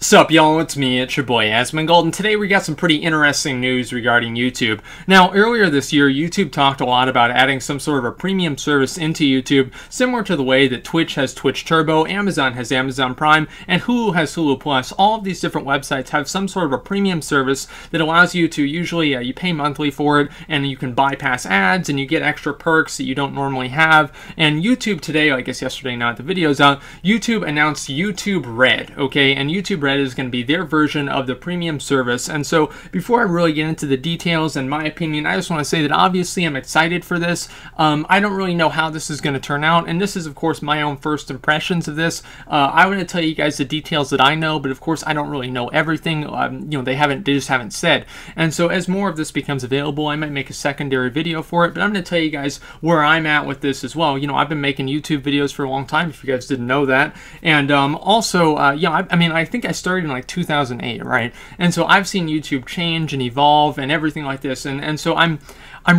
Sup y'all, it's me, it's your boy Asmongold, and today we got some pretty interesting news regarding YouTube. Now, earlier this year, YouTube talked a lot about adding some sort of a premium service into YouTube, similar to the way that Twitch has Twitch Turbo, Amazon has Amazon Prime, and Hulu has Hulu Plus. All of these different websites have some sort of a premium service that allows you to usually, you pay monthly for it, and you can bypass ads, and you get extra perks that you don't normally have. And YouTube today, I guess yesterday, not the video's out, YouTube announced YouTube Red, okay? And YouTube Red is going to be their version of the premium service. And so before I really get into the details and my opinion, I just want to say that obviously I'm excited for this. I don't really know how this is going to turn out, and this is of course my own first impressions of this. I want to tell you guys the details that I know, but of course I don't really know everything. You know, they just haven't said. And so as more of this becomes available, I might make a secondary video for it, but I'm going to tell you guys where I'm at with this as well. You know, I've been making YouTube videos for a long time, if you guys didn't know that. And also, yeah, I mean, I think I started in like 2008, right? And so I've seen YouTube change and evolve and everything like this, and so I'm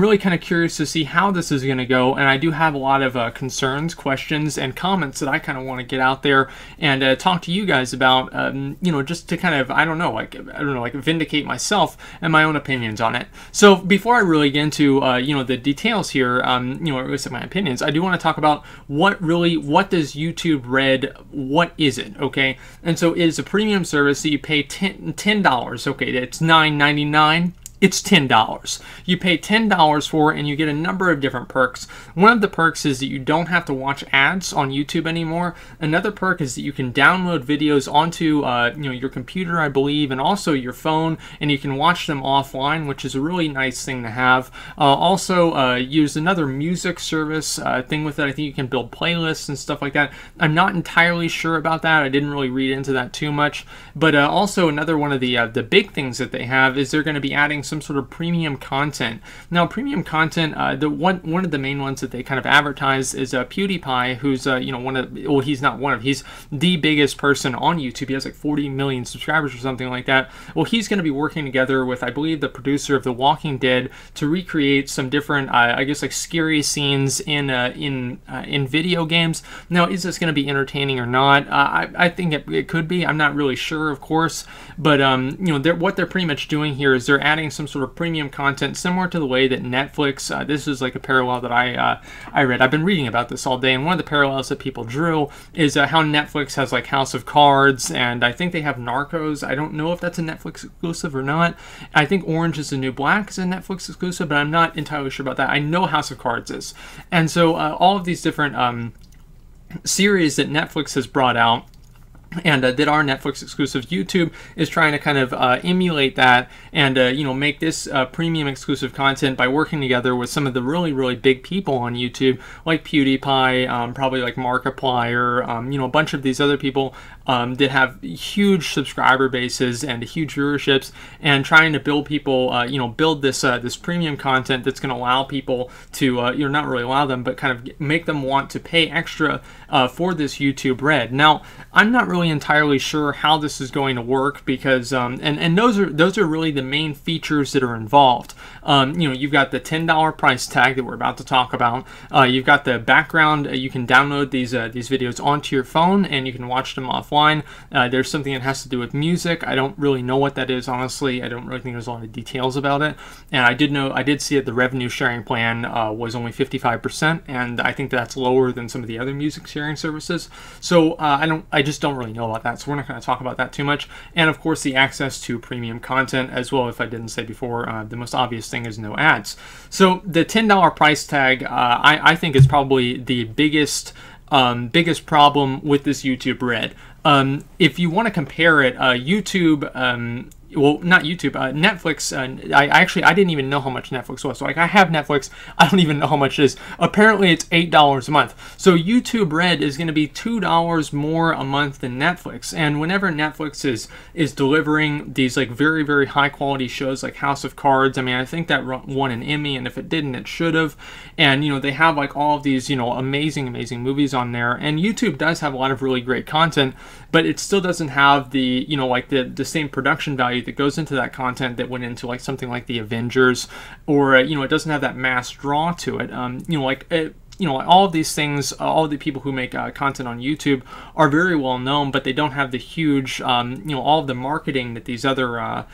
really kind of curious to see how this is going to go, and I do have a lot of concerns, questions, and comments that I kind of want to get out there and talk to you guys about, you know, just to kind of, I don't know, like vindicate myself and my own opinions on it. So before I really get into, you know, the details here, you know, at least my opinions, I do want to talk about what does YouTube Red, what is it, okay? And so it is a premium service that you pay $10, okay, it's $9.99. It's $10. You pay $10 for it, and you get a number of different perks. One of the perks is that you don't have to watch ads on YouTube anymore. Another perk is that you can download videos onto you know, your computer, I believe, and also your phone, and you can watch them offline, which is a really nice thing to have. Also, use another music service thing with it. I think you can build playlists and stuff like that. I'm not entirely sure about that. I didn't really read into that too much. But also another one of the big things that they have is they're going to be adding some sort of premium content. Now, premium content, one of the main ones that they kind of advertise is PewDiePie, who's you know, he's the biggest person on YouTube. He has like 40 million subscribers or something like that. Well, he's going to be working together with, I believe, the producer of The Walking Dead to recreate some different, I guess, like scary scenes in video games. Now, is this going to be entertaining or not? I think it could be. I'm not really sure, of course, but you know, what they're pretty much doing here is they're adding some sort of premium content similar to the way that Netflix, this is like a parallel that I read. I've been reading about this all day, and one of the parallels that people drew is how Netflix has like House of Cards, and I think they have Narcos. I don't know if that's a Netflix exclusive or not. I think Orange is the New Black is a Netflix exclusive, but I'm not entirely sure about that. I know House of Cards is. And so all of these different series that Netflix has brought out and that are Netflix exclusive, YouTube is trying to kind of emulate that and you know, make this premium exclusive content by working together with some of the really big people on YouTube, like PewDiePie, probably like Markiplier, you know, a bunch of these other people that have huge subscriber bases and huge viewerships, and trying to build people, you know, build this this premium content that's going to allow people to, you know, not really allow them, but kind of make them want to pay extra for this YouTube Red. Now, I'm not really entirely sure how this is going to work because, and those are really the main features that are involved. You know, you've got the $10 price tag that we're about to talk about. You've got the background. You can download these videos onto your phone and you can watch them offline. There's something that has to do with music. I don't really know what that is, honestly. I don't really think there's a lot of details about it. And I did see that the revenue sharing plan was only 55%, and I think that's lower than some of the other music sharing services. So I just don't really know about that. So we're not going to talk about that too much. And of course, the access to premium content as well. If I didn't say before, the most obvious thing is no ads. So the $10 price tag, I think is probably the biggest problem with this YouTube Red. If you want to compare it, YouTube, well, not YouTube, Netflix, I didn't even know how much Netflix was. So, like, I have Netflix, I don't even know how much it is. Apparently, it's $8 a month. So, YouTube Red is going to be $2 more a month than Netflix. And whenever Netflix is delivering these, like, very high quality shows like House of Cards, I mean, I think that won an Emmy, and if it didn't, it should have. And, you know, they have, like, all of these, you know, amazing movies on there. And YouTube does have a lot of really great content, but it still doesn't have the, you know, like, the same production value that goes into that content that went into like something like the Avengers, or you know, it doesn't have that mass draw to it. You know, like you know, all of these things, all of the people who make content on YouTube are very well known, but they don't have the huge, you know, all of the marketing that these other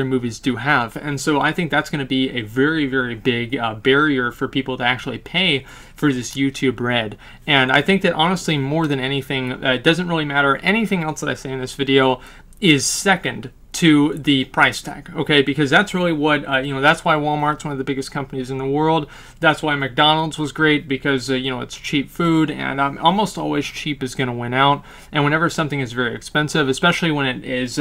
movies do have. And so I think that's going to be a very, very big barrier for people to actually pay for this YouTube Red. And I think that honestly, more than anything, it doesn't really matter. Anything else that I say in this video is second to the price tag, okay? Because that's really what, you know, that's why Walmart's one of the biggest companies in the world. That's why McDonald's was great, because, you know, it's cheap food, and almost always cheap is going to win out. And whenever something is very expensive, especially when it is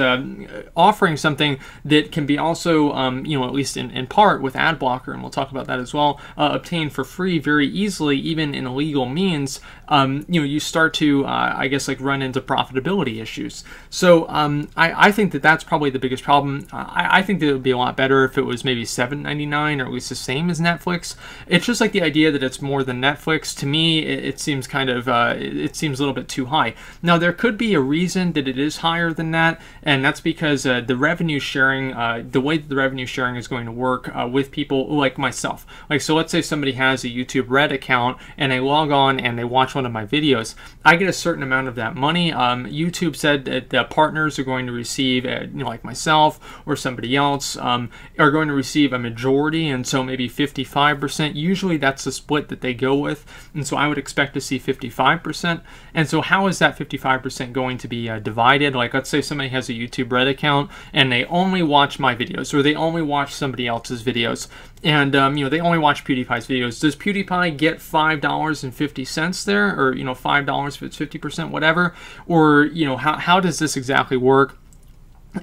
offering something that can be also, you know, at least in part with Adblocker, and we'll talk about that as well, obtained for free very easily, even in illegal means, you know, you start to, I guess, like run into profitability issues. So I think that that's probably the biggest problem. I think that it would be a lot better if it was maybe $7.99, or at least the same as Netflix. It's just like the idea that it's more than Netflix. To me, it seems kind of, it seems a little bit too high. Now, there could be a reason that it is higher than that, and that's because the revenue sharing, the way that the revenue sharing is going to work with people like myself. Like, so let's say somebody has a YouTube Red account, and they log on and they watch one of my videos. I get a certain amount of that money. YouTube said that the partners are going to receive, you know, like myself or somebody else, are going to receive a majority, and so maybe 55%. Usually that's the split that they go with, and so I would expect to see 55%. And so how is that 55% going to be divided? Like, let's say somebody has a YouTube Red account and they only watch my videos, or they only watch somebody else's videos, and you know, they only watch PewDiePie's videos. Does PewDiePie get $5.50 there, or, you know, $5 if it's 50%, whatever? Or, you know, how does this exactly work?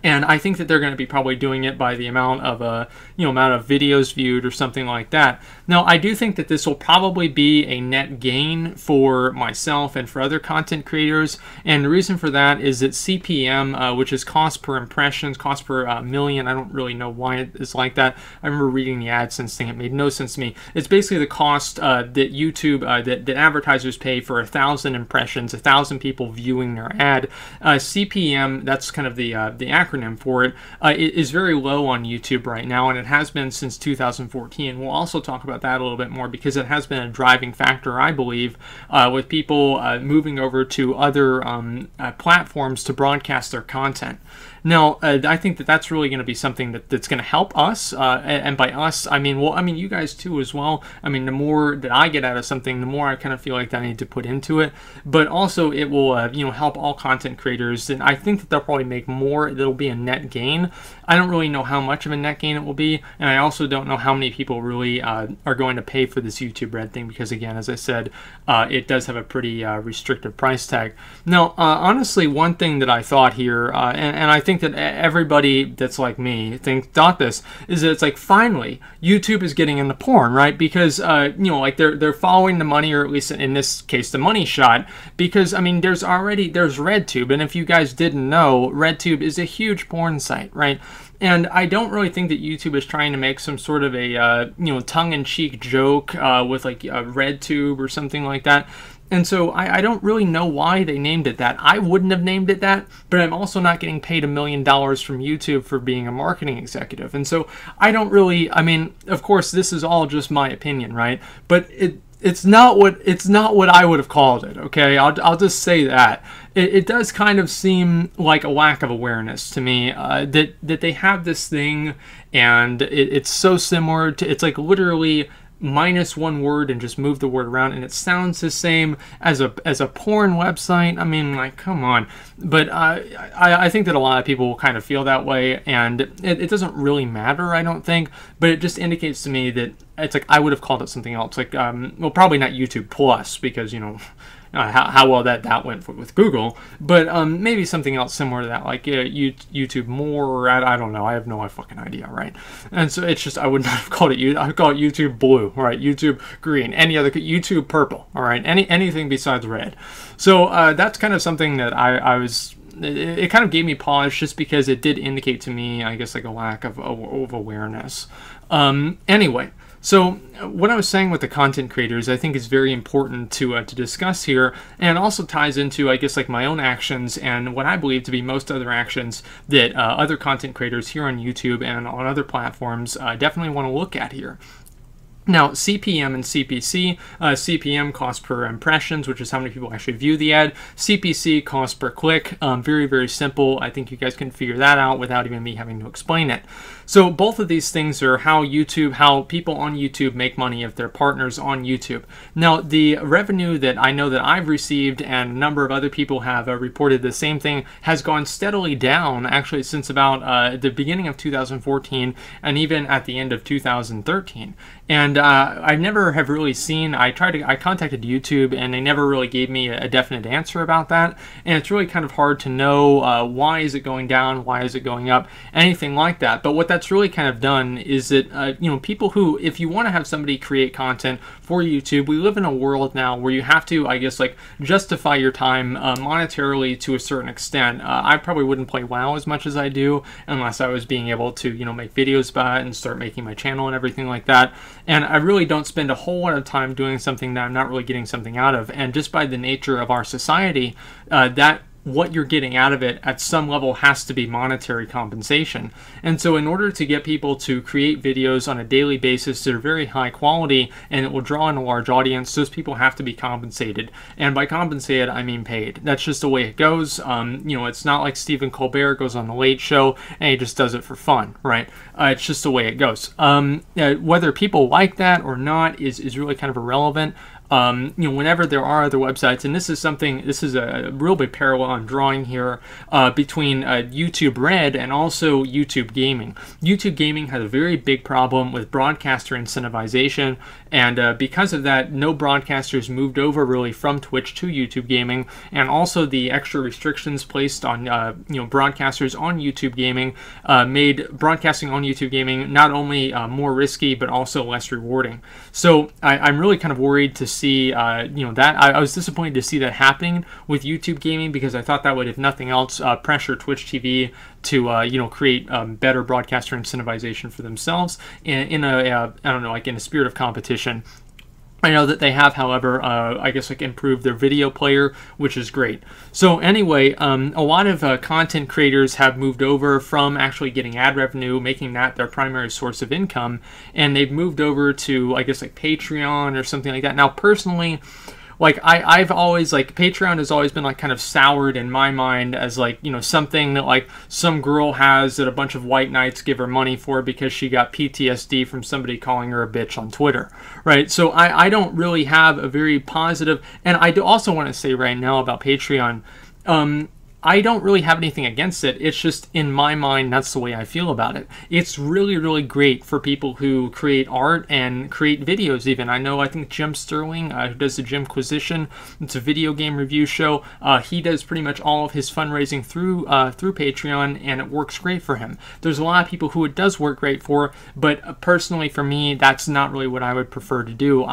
And I think that they're going to be probably doing it by the amount of you know, amount of videos viewed or something like that. Now, I do think that this will probably be a net gain for myself and for other content creators. And the reason for that is that CPM, which is cost per impressions, cost per million, I don't really know why it is like that. I remember reading the AdSense thing. It made no sense to me. It's basically the cost that YouTube, that advertisers pay for 1,000 impressions, 1,000 people viewing their ad. CPM, that's kind of the acronym for it, is very low on YouTube right now, and it has been since 2014. We'll also talk about that a little bit more, because it has been a driving factor, I believe, with people moving over to other platforms to broadcast their content. Now, I think that that's really going to be something that's going to help us, and by us, I mean, well, I mean, you guys too as well. I mean, the more that I get out of something, the more I kind of feel like that I need to put into it, but also it will, you know, help all content creators, and I think that they'll probably make more. It'll be a net gain. I don't really know how much of a net gain it will be, and I also don't know how many people really are going to pay for this YouTube Red thing, because again, as I said, it does have a pretty restrictive price tag. Now, honestly, one thing that I thought here, and I think that everybody that's like me thought this, is that it's like, finally YouTube is getting into porn, right? Because you know, like they're following the money, or at least in this case the money shot, because I mean, there's RedTube, and if you guys didn't know, RedTube is a huge porn site, right? And I don't really think that YouTube is trying to make some sort of a you know, tongue-in-cheek joke with like RedTube or something like that. And so I don't really know why they named it that. I wouldn't have named it that, but I'm also not getting paid $1 million from YouTube for being a marketing executive. And so I don't really, I mean, of course, this is all just my opinion, right? But it's not what I would have called it, okay? I'll just say that. It does kind of seem like a lack of awareness to me, that they have this thing, and it's so similar to, it's like literally minus one word and just move the word around, and it sounds the same as a porn website. I mean, like, come on. But I think that a lot of people will kind of feel that way, and it doesn't really matter, I don't think, but it just indicates to me that it's like I would have called it something else, like well, probably not YouTube Plus, because, you know, how well that went with Google, but maybe something else similar to that, like YouTube More, or I don't know. I have no fucking idea, right? And so it's just, I would not have called it, I would call it YouTube Blue, right? YouTube Green, any other, YouTube Purple, all right? Anything besides red. So that's kind of something that I was, it kind of gave me pause, just because it did indicate to me, I guess, like a lack of awareness. Anyway. So what I was saying with the content creators, I think is very important to discuss here, and also ties into, I guess, like my own actions and what I believe to be most other actions that other content creators here on YouTube and on other platforms definitely want to look at here. Now, CPM and CPC, CPM cost per impressions, which is how many people actually view the ad. CPC cost per click, very, very simple. I think you guys can figure that out without even me having to explain it. So both of these things are how people on YouTube make money if they're partners on YouTube. Now, the revenue that I know that I've received and a number of other people have reported the same thing has gone steadily down, actually, since about the beginning of 2014 and even at the end of 2013. And I never have really seen, I contacted YouTube and they never really gave me a definite answer about that. And it's really kind of hard to know why is it going down, why is it going up, anything like that. But what that's really kind of done is that, people who, if you want to have somebody create content for YouTube, we live in a world now where you have to, I guess, like justify your time monetarily to a certain extent. I probably wouldn't play WoW as much as I do unless I was being able to, make videos about it and start making my channel and everything like that. And I really don't spend a whole lot of time doing something that I'm not really getting something out of. And just by the nature of our society, that what you're getting out of it at some level has to be monetary compensation. And so in order to get people to create videos on a daily basis that are very high quality and it will draw in a large audience, those people have to be compensated. And by compensated, I mean paid. That's just the way it goes. It's not like Stephen Colbert goes on the Late Show and he just does it for fun, right? It's just the way it goes. Whether people like that or not is really kind of irrelevant. Whenever there are other websites, and this is a real big parallel I'm drawing here between YouTube Red and also YouTube Gaming. YouTube Gaming has a very big problem with broadcaster incentivization, and because of that, no broadcasters moved over really from Twitch to YouTube Gaming, and also the extra restrictions placed on broadcasters on YouTube Gaming made broadcasting on YouTube Gaming not only more risky but also less rewarding. So I'm really kind of worried to see that. I was disappointed to see that happening with YouTube Gaming because I thought that would, if nothing else, pressure Twitch TV to create better broadcaster incentivization for themselves in a spirit of competition. I know that they have, however, improved their video player, which is great. So anyway, a lot of content creators have moved over from actually getting ad revenue, making that their primary source of income, and they've moved over to, Patreon or something like that. Now, personally, I've always, Patreon has always been, kind of soured in my mind as, something that, some girl has that a bunch of white knights give her money for because she got PTSD from somebody calling her a bitch on Twitter, right? So I don't really have a very positive, and I do also want to say right now about Patreon, I don't really have anything against it. It's just, in my mind, that's the way I feel about it. It's really, really great for people who create art and create videos even. I think Jim Sterling, who does the Jimquisition, it's a video game review show, he does pretty much all of his fundraising through Patreon, and it works great for him. There's a lot of people who it does work great for, but personally for me, that's not really what I would prefer to do.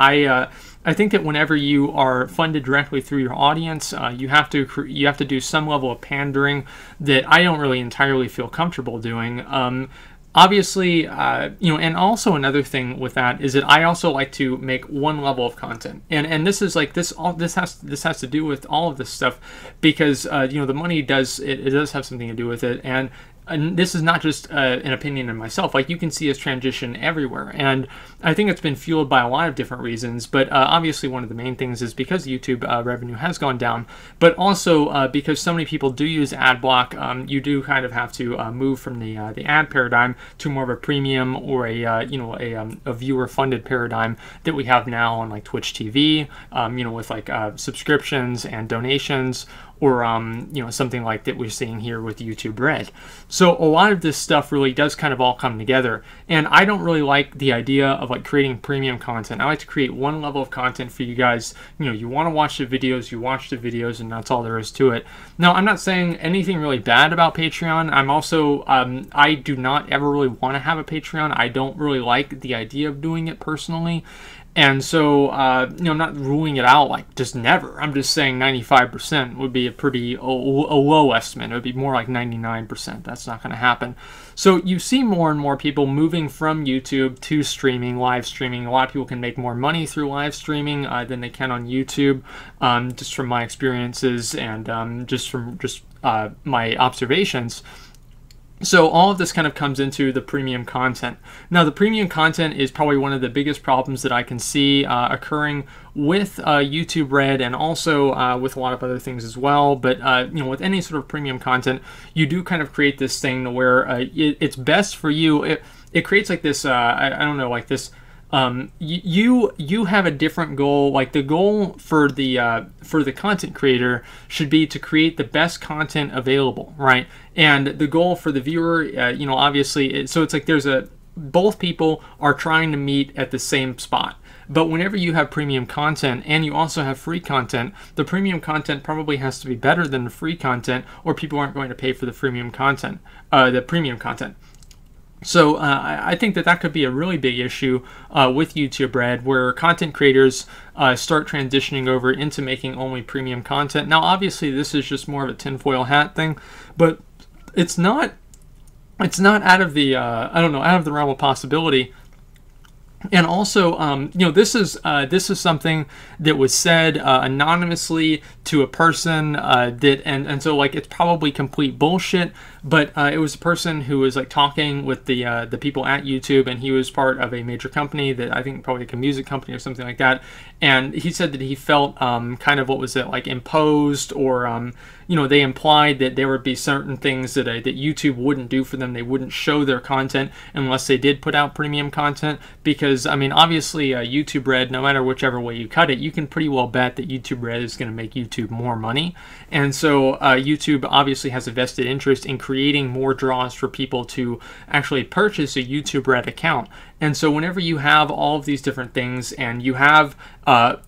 I think that whenever you are funded directly through your audience, you have to do some level of pandering that I don't really entirely feel comfortable doing. Obviously, and also another thing with that is that I also like to make one level of content, and this is this has to do with all of this stuff because the money does have something to do with it, and this is not just an opinion of myself. You can see this transition everywhere. And I think it's been fueled by a lot of different reasons. But obviously one of the main things is because YouTube revenue has gone down. But also because so many people do use Adblock, you do kind of have to move from the ad paradigm to more of a premium or a viewer-funded paradigm that we have now on Twitch TV, with subscriptions and donations, or something like that we're seeing here with YouTube Red. So a lot of this stuff really does kind of all come together, and I don't really like the idea of creating premium content. I like to create one level of content for you guys. You want to watch the videos, you watch the videos, and that's all there is to it. Now, I'm not saying anything really bad about Patreon. I'm also I do not ever really want to have a Patreon. I don't really like the idea of doing it personally. And so, I'm not ruling it out just never. I'm just saying 95% would be a low estimate. It would be more like 99%. That's not going to happen. So you see more and more people moving from YouTube to streaming, live streaming. A lot of people can make more money through live streaming than they can on YouTube, just from my experiences and just from my observations. So all of this kind of comes into the premium content. Now, the premium content is probably one of the biggest problems that I can see occurring with YouTube Red, and also with a lot of other things as well. But you know, with any sort of premium content, you do kind of create this thing to where it's best for you. It creates like this, I don't know, like this. You have a different goal. Like the goal for the content creator should be to create the best content available, right? And the goal for the viewer, you know, obviously, so it's like both people are trying to meet at the same spot. But whenever you have premium content and you also have free content, the premium content probably has to be better than the free content, or people aren't going to pay for the premium content. So I think that could be a really big issue with YouTube Red, where content creators start transitioning over into making only premium content. Now, obviously, this is just more of a tinfoil hat thing, but it's not out of the out of the realm of possibility. And also, you know, this is something that was said anonymously to a person and so like it's probably complete bullshit. But it was a person who was like talking with the people at YouTube, and he was part of a major company that I think probably like a music company or something like that. And he said that he felt kind of, what was it, like imposed, or you know, they implied that there would be certain things that YouTube wouldn't do for them. They wouldn't show their content unless they did put out premium content, because I mean, obviously YouTube Red, no matter whichever way you cut it, you can pretty well bet that YouTube Red is going to make YouTube more money. And so YouTube obviously has a vested interest in creating more draws for people to actually purchase a YouTube Red account. And so whenever you have all of these different things, and you have a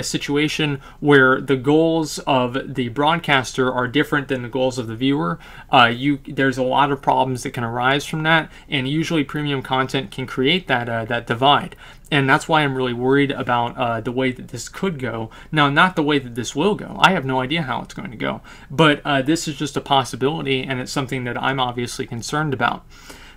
situation where the goals of the broadcaster are different than the goals of the viewer, there's a lot of problems that can arise from that, and usually premium content can create that divide. And that's why I'm really worried about the way that this could go. Now, not the way that this will go. I have no idea how it's going to go. But this is just a possibility, and it's something that I'm obviously concerned about.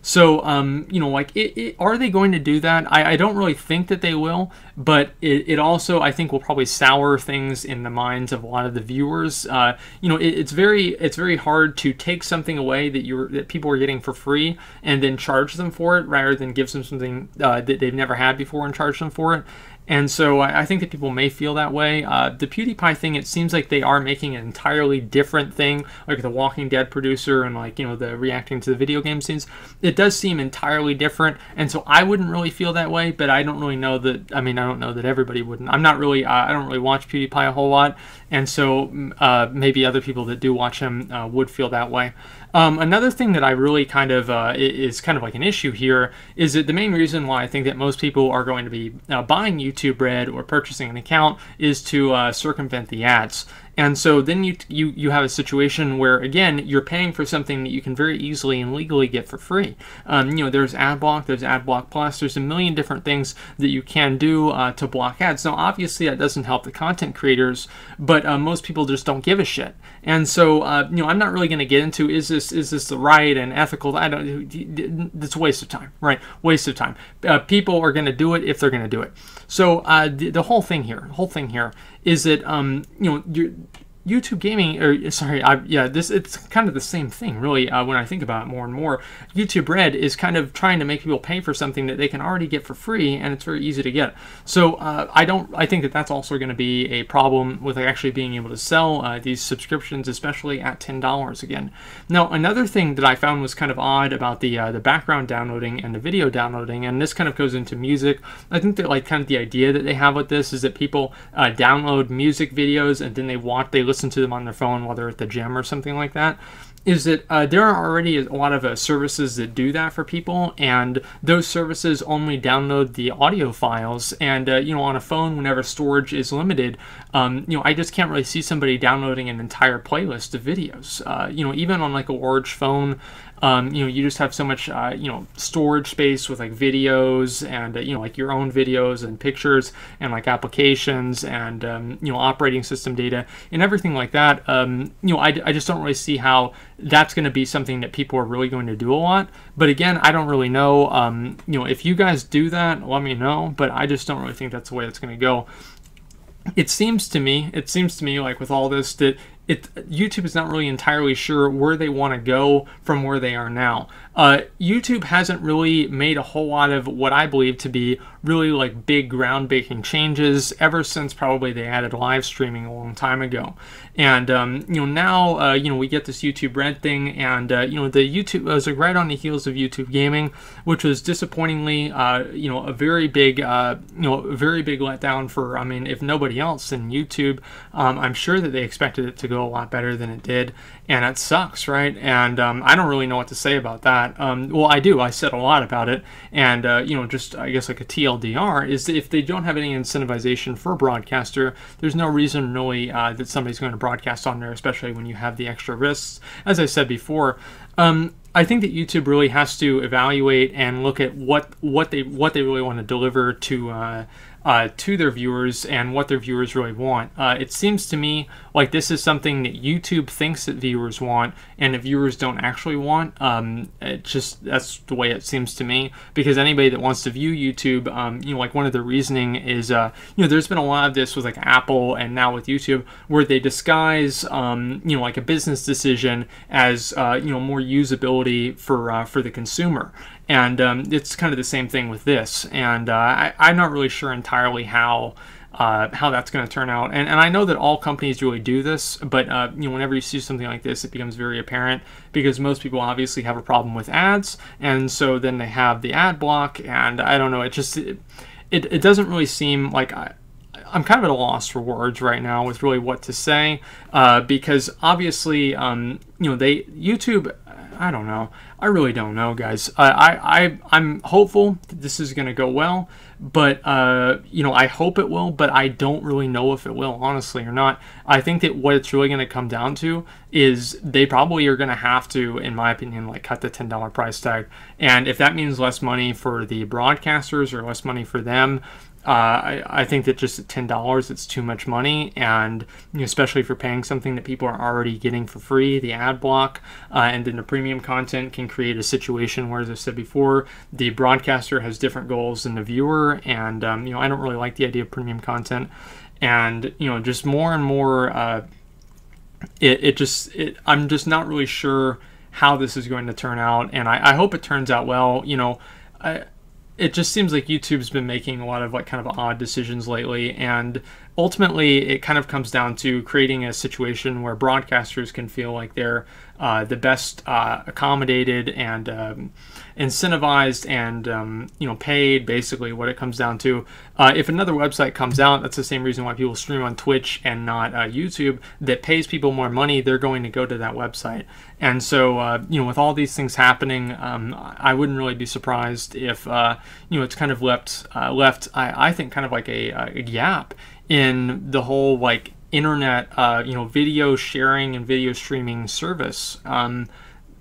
So, you know, like, are they going to do that? I don't really think that they will, but it also, I think, will probably sour things in the minds of a lot of the viewers. You know, it's very hard to take something away that people are getting for free and then charge them for it, rather than give them something that they've never had before and charge them for it. And so I think that people may feel that way. The PewDiePie thing, it seems like they are making an entirely different thing, like the Walking Dead producer and, like, you know, the reacting to the video game scenes. It does seem entirely different, and so I wouldn't really feel that way, but I don't really know that, I mean, I don't know that everybody wouldn't. I'm not really, I don't really watch PewDiePie a whole lot, and so maybe other people that do watch him would feel that way. Another thing that I really kind of is kind of like an issue here is that the main reason why I think that most people are going to be buying YouTube Red or purchasing an account is to circumvent the ads. And so then you have a situation where, again, you're paying for something that you can very easily and legally get for free. You know, there's Adblock, there's Adblock Plus, there's a million different things that you can do to block ads. Now, obviously, that doesn't help the content creators, but most people just don't give a shit. And so, you know, I'm not really going to get into is this the right and ethical. I don't. It's a waste of time, right? Waste of time. People are going to do it if they're going to do it. So the whole thing here is that you know, YouTube gaming, or sorry, it's kind of the same thing, really. When I think about it more and more, YouTube Red is kind of trying to make people pay for something that they can already get for free, and it's very easy to get. So I think that that's also going to be a problem with actually being able to sell these subscriptions, especially at $10 again. Now, another thing that I found was kind of odd about the background downloading and the video downloading, and this kind of goes into music. I think that, like, kind of the idea that they have with this is that people download music videos and then they listen to them on their phone while they're at the gym or something like that. Is that there are already a lot of services that do that for people, and those services only download the audio files. And you know, on a phone, whenever storage is limited, you know, I just can't really see somebody downloading an entire playlist of videos. You know, even on like a large phone, you know, you just have so much, you know, storage space with like videos and, you know, like your own videos and pictures and like applications and, you know, operating system data and everything like that. You know, I just don't really see how that's going to be something that people are really going to do a lot. But again, I don't really know. You know, if you guys do that, let me know. But I just don't really think that's the way it's going to go. It seems to me like with all this that YouTube is not really entirely sure where they want to go from where they are now. YouTube hasn't really made a whole lot of what I believe to be really like big groundbreaking changes ever since probably they added live streaming a long time ago. And now we get this YouTube Red thing, and the YouTube was like right on the heels of YouTube Gaming, which was disappointingly a very big letdown for, I mean, if nobody else than YouTube. I'm sure that they expected it to go a lot better than it did, and it sucks, right? And I don't really know what to say about that. Well, I do. I said a lot about it, and just I guess like a TLDR is that if they don't have any incentivization for a broadcaster, there's no reason really that somebody's going to broadcast on there, especially when you have the extra risks. As I said before, I think that YouTube really has to evaluate and look at what they really want to deliver to their viewers and what their viewers really want. It seems to me like this is something that YouTube thinks that viewers want and that viewers don't actually want. That's the way it seems to me, because anybody that wants to view YouTube, like one of the reasoning is, there's been a lot of this with like Apple and now with YouTube where they disguise, like a business decision as, more usability for the consumer. And it's kind of the same thing with this, and I'm not really sure entirely how that's going to turn out. And I know that all companies really do this, but whenever you see something like this, it becomes very apparent, because most people obviously have a problem with ads, and so then they have the ad block, and I don't know, it doesn't really seem like I'm kind of at a loss for words right now with really what to say, because obviously YouTube, I don't know. I really don't know, guys. I'm hopeful that this is going to go well, but I hope it will, but I don't really know if it will, honestly, or not. I think that what it's really going to come down to is they probably are going to have to, in my opinion, like cut the $10 price tag. And if that means less money for the broadcasters or less money for them, I think that just at $10, it's too much money, and especially if you're paying something that people are already getting for free, the ad block, and then the premium content can create a situation where, as I said before, the broadcaster has different goals than the viewer, and I don't really like the idea of premium content, and just more and more, I'm just not really sure how this is going to turn out, and I hope it turns out well. It just seems like YouTube's been making a lot of like kind of odd decisions lately, and ultimately it kind of comes down to creating a situation where broadcasters can feel like they're the best accommodated and incentivized and paid, basically what it comes down to. If another website comes out, that's the same reason why people stream on Twitch and not YouTube, that pays people more money, they're going to go to that website. And so with all these things happening, I wouldn't really be surprised if it's kind of left I think kind of like a gap in the whole like internet video sharing and video streaming service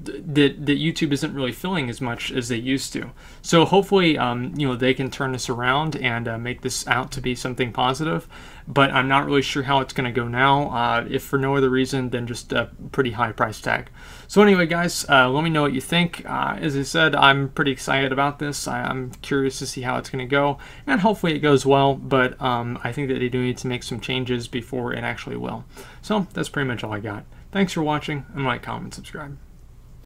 that YouTube isn't really filling as much as they used to. So hopefully they can turn this around and make this out to be something positive, but I'm not really sure how it's going to go now, if for no other reason than just a pretty high price tag. So anyway, guys, let me know what you think. As I said, I'm pretty excited about this. I'm curious to see how it's going to go, and hopefully it goes well, but I think that they do need to make some changes before it actually will. So that's pretty much all I got. Thanks for watching, and like, comment, subscribe.